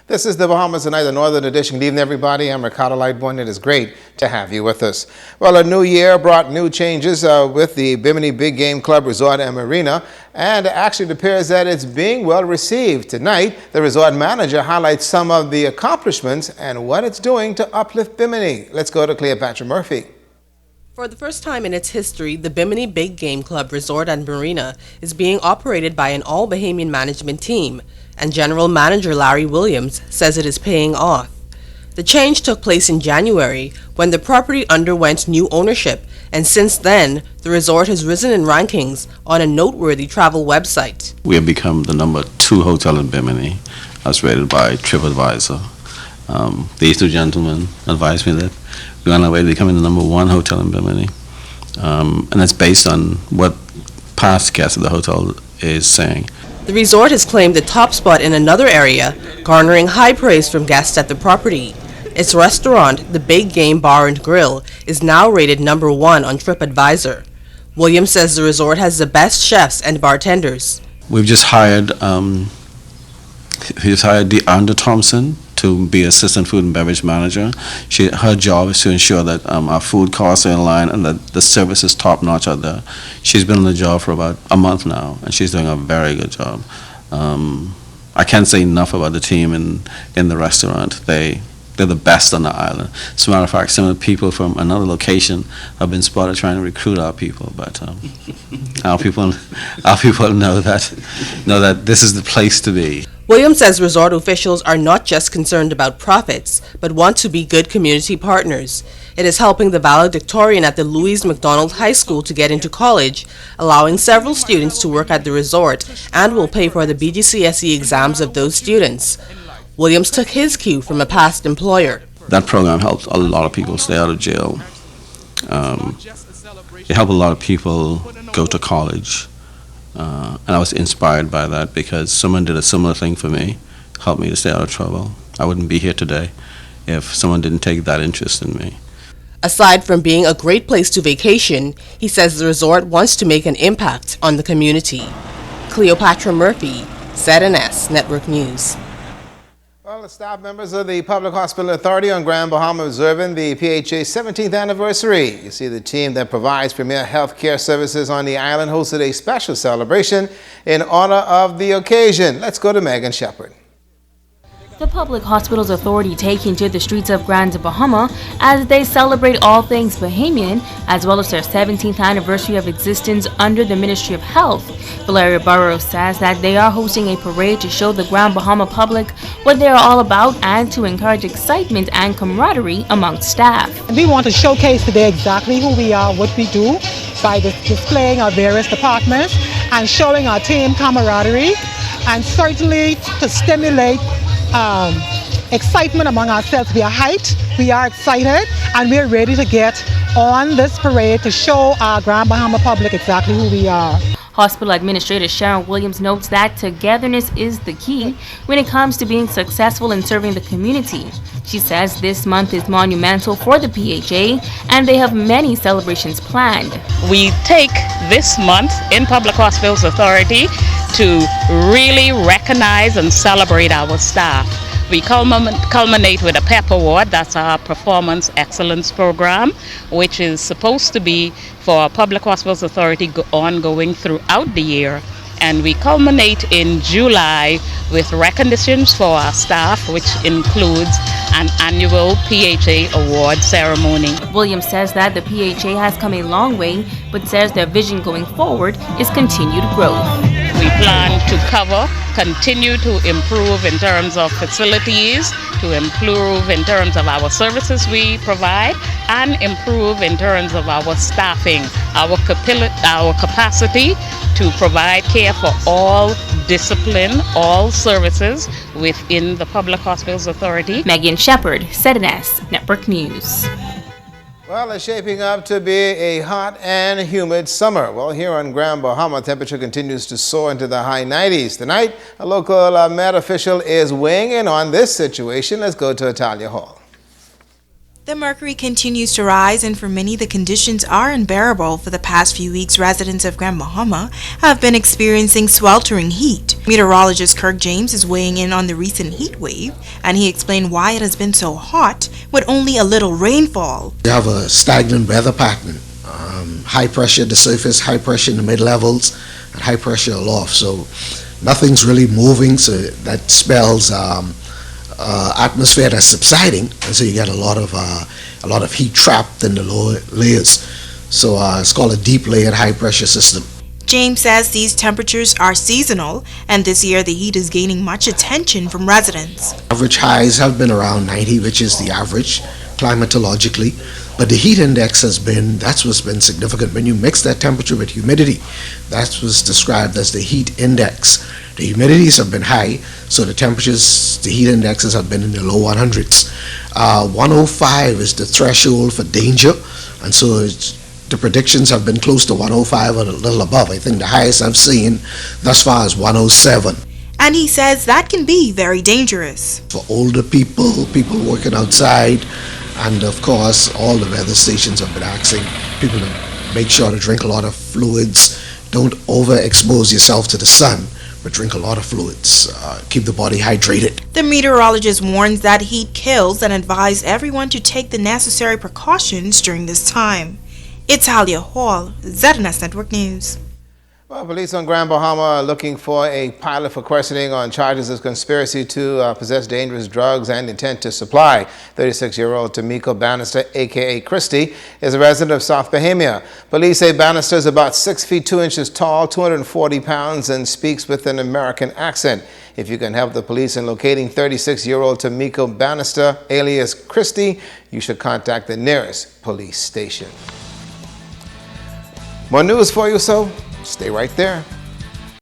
This is the Bahamas Tonight, the Northern Edition. Good evening, everybody. I'm Ricardo Lightborn. It is great to have you with us. Well, a new year brought new changes with the Bimini Big Game Club Resort and Marina, and actually it appears that it's being well received. Tonight, the resort manager highlights some of the accomplishments and what it's doing to uplift Bimini. Let's go to Cleopatra Murphy. For the first time in its history, the Bimini Big Game Club Resort and Marina is being operated by an all-Bahamian management team, and General Manager Larry Williams says it is paying off. The change took place in January when the property underwent new ownership, and since then, the resort has risen in rankings on a noteworthy travel website. We have become the #2 hotel in Bimini, as rated by TripAdvisor. These two gentlemen advised me that we're on our way to becoming the #1 hotel in Bimini. And that's based on what past guests of the hotel is saying. The resort has claimed the top spot in another area, garnering high praise from guests at the property. Its restaurant, the Big Game Bar and Grill, is now rated #1 on TripAdvisor. Williams says the resort has the best chefs and bartenders. We've just hired DeAndra Thompson to be assistant food and beverage manager. Her job is to ensure that our food costs are in line and that the service is top notch out there. She's been on the job for about a month now, and she's doing a very good job. I can't say enough about the team in the restaurant. They're the best on the island. As a matter of fact, some of the people from another location have been spotted trying to recruit our people, but our people know that this is the place to be. Williams says resort officials are not just concerned about profits, but want to be good community partners. It is helping the valedictorian at the Louis McDonald High School to get into college, allowing several students to work at the resort, and will pay for the BGCSE exams of those students. Williams took his cue from a past employer. That program helped a lot of people stay out of jail. It helped a lot of people go to college. And I was inspired by that because someone did a similar thing for me, helped me to stay out of trouble. I wouldn't be here today if someone didn't take that interest in me. Aside from being a great place to vacation, he says the resort wants to make an impact on the community. Cleopatra Murphy, ZNS Network News. Well, the staff members of the Public Hospital Authority on Grand Bahama observing the PHA's 17th anniversary. You see, the team that provides premier health care services on the island hosted a special celebration in honor of the occasion. Let's go to Megan Shepard. The Public Hospitals Authority taking to the streets of Grand Bahama as they celebrate all things Bahamian, as well as their 17th anniversary of existence under the Ministry of Health. Valeria Burrows says that they are hosting a parade to show the Grand Bahama public what they are all about and to encourage excitement and camaraderie amongst staff. We want to showcase today exactly who we are, what we do, by displaying our various departments and showing our team camaraderie, and certainly to stimulate excitement among ourselves. We are hyped, we are excited, and we are ready to get on this parade to show our Grand Bahama public exactly who we are. Hospital Administrator Sharon Williams notes that togetherness is the key when it comes to being successful in serving the community. She says this month is monumental for the PHA and they have many celebrations planned. We take this month in Public Hospitals Authority to really recognize and celebrate our staff. We culminate with a PEP Award, that's our Performance Excellence Program, which is supposed to be for Public Hospitals Authority ongoing throughout the year. And we culminate in July with recognitions for our staff, which includes an annual PHA award ceremony. Williams says that the PHA has come a long way, but says their vision going forward is continued growth. We plan to continue to improve in terms of facilities, to improve in terms of our services we provide, and improve in terms of our staffing, our capacity to provide care for all discipline, all services within the Public Hospitals Authority. Megan Shepard, ZNS Network News. Well, it's shaping up to be a hot and humid summer. Well, here on Grand Bahama, temperature continues to soar into the high 90s. Tonight, a local Met official is weighing in on this situation. Let's go to Italia Hall. The mercury continues to rise, and for many, the conditions are unbearable. For the past few weeks, residents of Grand Bahama have been experiencing sweltering heat. Meteorologist Kirk James is weighing in on the recent heat wave, and he explained why it has been so hot with only a little rainfall. We have a stagnant weather pattern. High pressure at the surface, high pressure in the mid-levels, and high pressure aloft. So nothing's really moving, so that spells atmosphere that's subsiding, and so you get a lot of heat trapped in the lower layers. So it's called a deep layered high pressure system. James says these temperatures are seasonal, and this year the heat is gaining much attention from residents. Average highs have been around 90, which is the average climatologically, but the heat index that's what's been significant. When you mix that temperature with humidity, that's what's described as the heat index. The humidities have been high, so the heat indexes have been in the low 100s. 105 is the threshold for danger, and so the predictions have been close to 105 or a little above. I think the highest I've seen thus far is 107. And he says that can be very dangerous. For older people working outside, and of course all the weather stations have been asking people to make sure to drink a lot of fluids. Don't overexpose yourself to the sun, but drink a lot of fluids. Keep the body hydrated. The meteorologist warns that heat kills and advises everyone to take the necessary precautions during this time. It's Talia Hall, ZNS Network News. Well, police on Grand Bahama are looking for a pilot for questioning on charges of conspiracy to possess dangerous drugs and intent to supply. 36-year-old Tamiko Bannister, a.k.a. Christie, is a resident of South Bahamia. Police say Bannister is about 6 feet 2 inches tall, 240 pounds, and speaks with an American accent. If you can help the police in locating 36-year-old Tamiko Bannister, alias Christie, you should contact the nearest police station. More news for you, so stay right there.